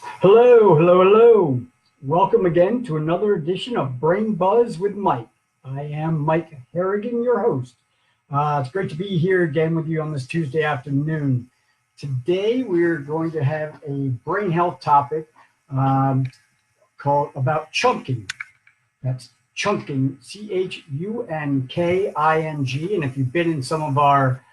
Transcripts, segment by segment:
Hello, hello, hello. Welcome again to another edition of Brain Buzz with Mike. I am Mike Harrigan, your host. It's great to be here again with you on this Tuesday afternoon. Today we're going to have a brain health topic called about chunking. That's chunking, chunking. And if you've been in some of our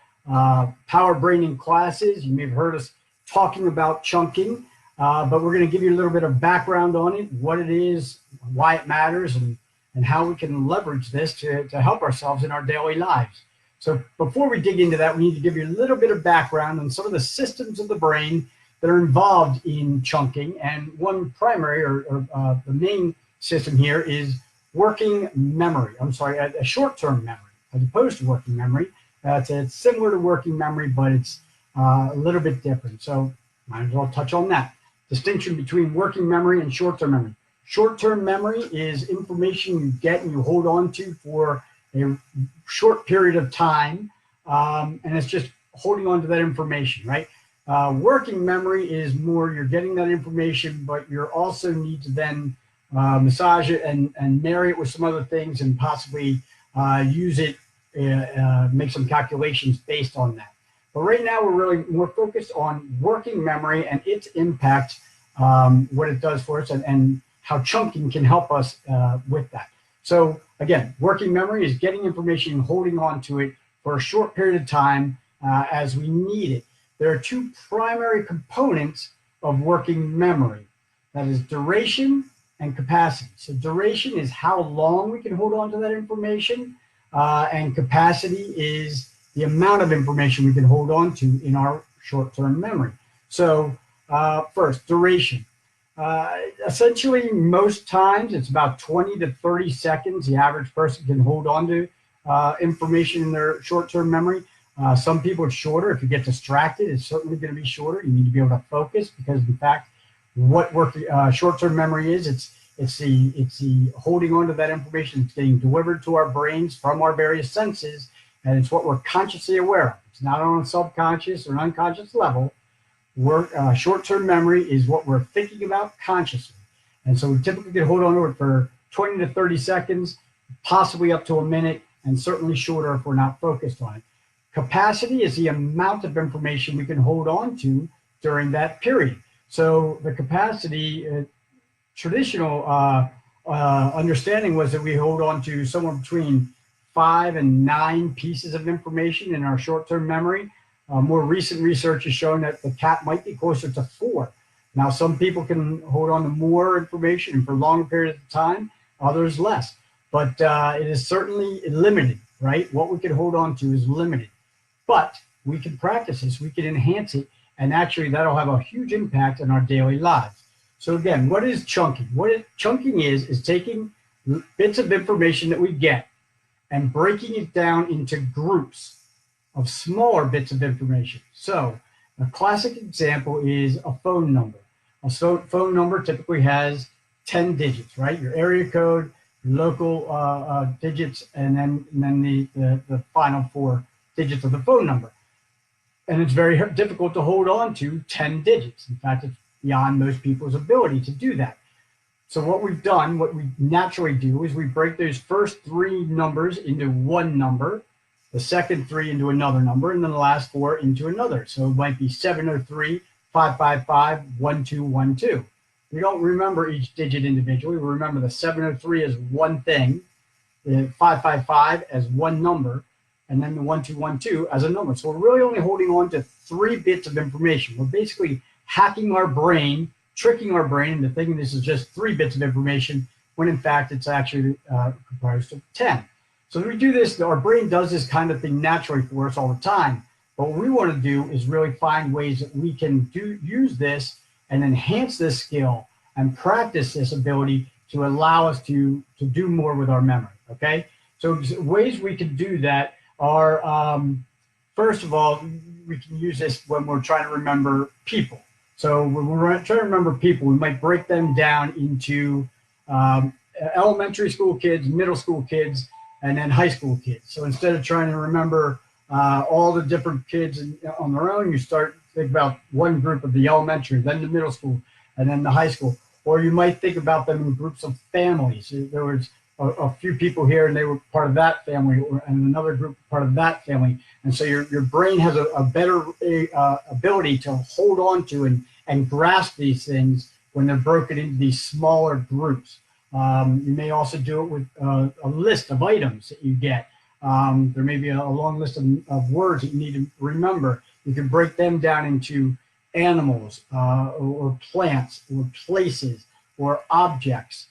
power braining classes, you may have heard us talking about chunking. But we're going to give you a little bit of background on it, what it is, why it matters, and how we can leverage this to help ourselves in our daily lives. So before we dig into that, we need to give you a little bit of background on some of the systems of the brain that are involved in chunking. And one primary or the main system here is working memory. A short-term memory as opposed to working memory. It's similar to working memory, but it's a little bit different. So might as well touch on that. Distinction between working memory and short-term memory. Short-term memory is information you get and you hold on to for a short period of time, and it's just holding on to that information, right? Working memory is more you're getting that information, but you also need to then massage it and marry it with some other things and possibly use it, make some calculations based on that. But right now, we're really more focused on working memory and its impact, what it does for us, and how chunking can help us with that. So again, working memory is getting information and holding on to it for a short period of time as we need it. There are two primary components of working memory. That is duration and capacity. So duration is how long we can hold on to that information, and capacity is the amount of information we can hold on to in our short-term memory. So first, duration. Essentially, most times it's about 20 to 30 seconds the average person can hold on to information in their short-term memory. Some people it's shorter. If you get distracted, it's certainly going to be shorter. You need to be able to focus because, in fact, what short-term memory is, it's the holding on to that information. It's getting delivered to our brains from our various senses, and it's what we're consciously aware of. It's not on a subconscious or an unconscious level. Short-term memory is what we're thinking about consciously. And so we typically can hold on to it for 20 to 30 seconds, possibly up to a minute, and certainly shorter if we're not focused on it. Capacity is the amount of information we can hold on to during that period. So the capacity, traditional understanding was that we hold on to somewhere between 5 and 9 pieces of information in our short-term memory. More recent research has shown that the cat might be closer to 4. Now, some people can hold on to more information for longer periods of time, others less. But it is certainly limited, right? What we can hold on to is limited. But we can practice this, we can enhance it, and actually that'll have a huge impact on our daily lives. So again, what is chunking? Chunking is taking bits of information that we get and breaking it down into groups of smaller bits of information. So a classic example is a phone number. A phone number typically has 10 digits, right? Your area code, your local digits, and then the final 4 digits of the phone number. And it's very difficult to hold on to 10 digits. In fact, it's beyond most people's ability to do that. So what we've done, what we naturally do, is we break those first 3 numbers into one number, the second 3 into another number, and then the last 4 into another. So it might be 703, 555, 1212. We don't remember each digit individually. We remember the 703 as one thing, the 555 as one number, and then the 1212 as a number. So we're really only holding on to 3 bits of information. We're basically hacking our brain, tricking our brain into thinking this is just 3 bits of information, when in fact it's actually comprised of 10. So when we do this, our brain does this kind of thing naturally for us all the time. But what we want to do is really find ways that we can use this and enhance this skill and practice this ability to allow us to do more with our memory, okay? So ways we can do that are, first of all, we can use this when we're trying to remember people. So when we're trying to remember people, we might break them down into elementary school kids, middle school kids, and then high school kids. So instead of trying to remember all the different kids on their own, you start think about one group of the elementary, then the middle school, and then the high school. Or you might think about them in groups of families. There was a few people here and they were part of that family, and another group part of that family. And so your brain has a better ability to hold on to and grasp these things when they're broken into these smaller groups. You may also do it with a list of items that you get. There may be a long list of words that you need to remember. You can break them down into animals or plants or places or objects.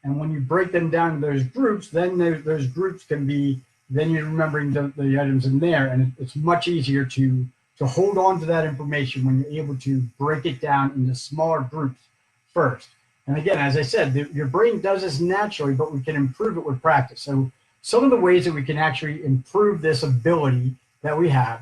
And when you break them down into those groups, then those groups can be, then you're remembering the items in there. And it's much easier to hold on to that information when you're able to break it down into smaller groups first. And again, as I said, your brain does this naturally, but we can improve it with practice. So some of the ways that we can actually improve this ability that we have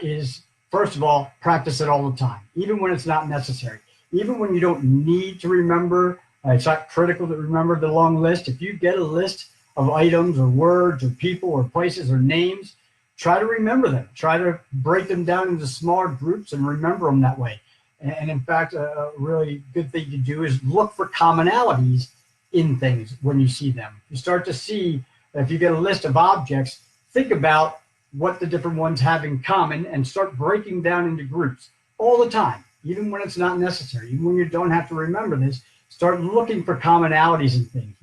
is, first of all, practice it all the time, even when it's not necessary. Even when you don't need to remember, it's not critical to remember the long list. If you get a list of items or words or people or places or names, try to remember them. Try to break them down into smaller groups and remember them that way. And in fact, a really good thing to do is look for commonalities in things when you see them. You start to see, if you get a list of objects, think about what the different ones have in common and start breaking down into groups all the time, even when it's not necessary, even when you don't have to remember this. Start looking for commonalities in things.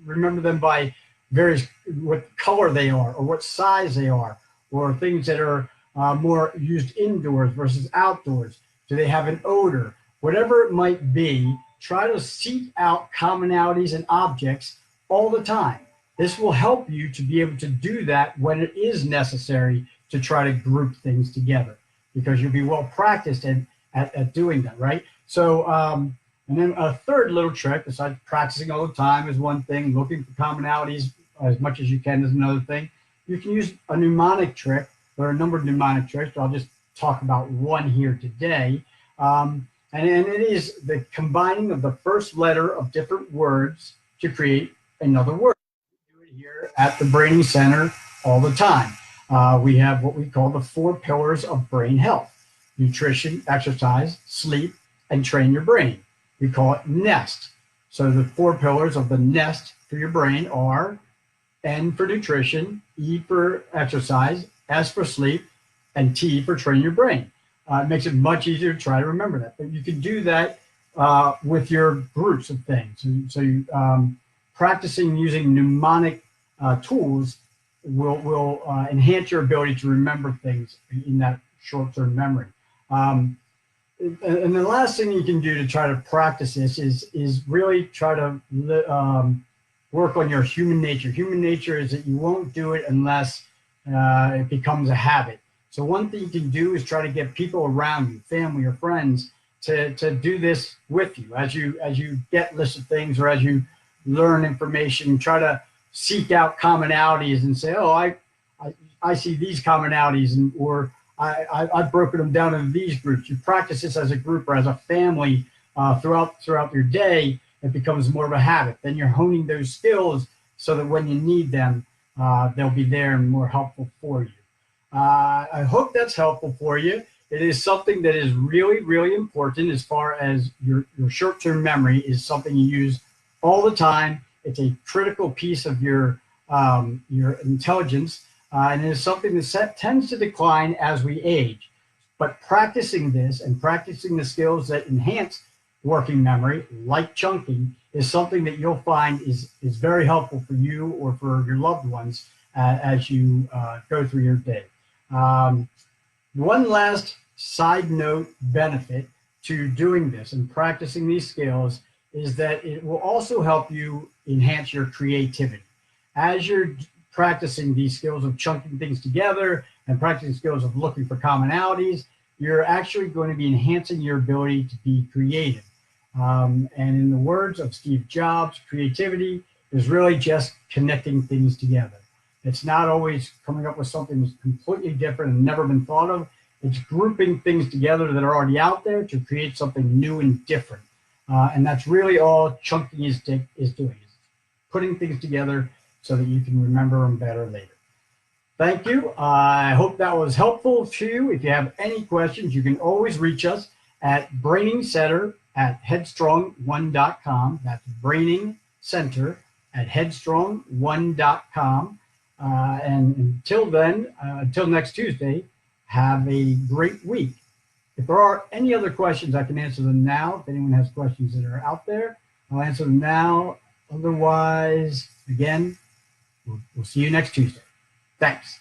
Remember them by what color they are or what size they are, or things that are more used indoors versus outdoors. Do they have an odor? Whatever it might be, try to seek out commonalities in objects all the time. This will help you to be able to do that when it is necessary to try to group things together, because you'll be well practiced at doing that, right? So, and then a third little trick, besides practicing all the time is one thing, looking for commonalities as much as you can is another thing. You can use a mnemonic trick. There are a number of mnemonic tricks, but I'll just talk about one here today. And it is the combining of the first letter of different words to create another word. We do it here at the Braining Center all the time. We have what we call the 4 pillars of brain health: nutrition, exercise, sleep, and train your brain. We call it NEST. So the 4 pillars of the NEST for your brain are N for nutrition, E for exercise, S for sleep, and T for train your brain. It makes it much easier to try to remember that. But you can do that with your groups of things. So practicing using mnemonic tools will enhance your ability to remember things in that short-term memory. And the last thing you can do to try to practice this is really try to work on your human nature. Human nature is that you won't do it unless it becomes a habit. So one thing you can do is try to get people around you, family or friends, to do this with you. As you get lists of things or as you learn information, try to seek out commonalities and say, oh, I see these commonalities, or I've broken them down into these groups. You practice this as a group or as a family throughout your day. It becomes more of a habit. Then you're honing those skills so that when you need them, they'll be there and more helpful for you. I hope that's helpful for you. It is something that is really, really important as far as your short-term memory is something you use all the time. It's a critical piece of your intelligence, and it is something that tends to decline as we age. But practicing this and practicing the skills that enhance working memory, like chunking, is something that you'll find is very helpful for you or for your loved ones as you go through your day. One last side note benefit to doing this and practicing these skills is that it will also help you enhance your creativity. As you're practicing these skills of chunking things together and practicing skills of looking for commonalities, you're actually going to be enhancing your ability to be creative. And in the words of Steve Jobs, creativity is really just connecting things together. It's not always coming up with something that's completely different and never been thought of. It's grouping things together that are already out there to create something new and different. And that's really all chunking is doing, is putting things together so that you can remember them better later. Thank you. I hope that was helpful to you. If you have any questions, you can always reach us at Braining Center at headstrong1.com. That's Braining Center at headstrong1.com. And until then, until next Tuesday, have a great week. If there are any other questions, I can answer them now. If anyone has questions that are out there, I'll answer them now. Otherwise, again, we'll see you next Tuesday. Thanks.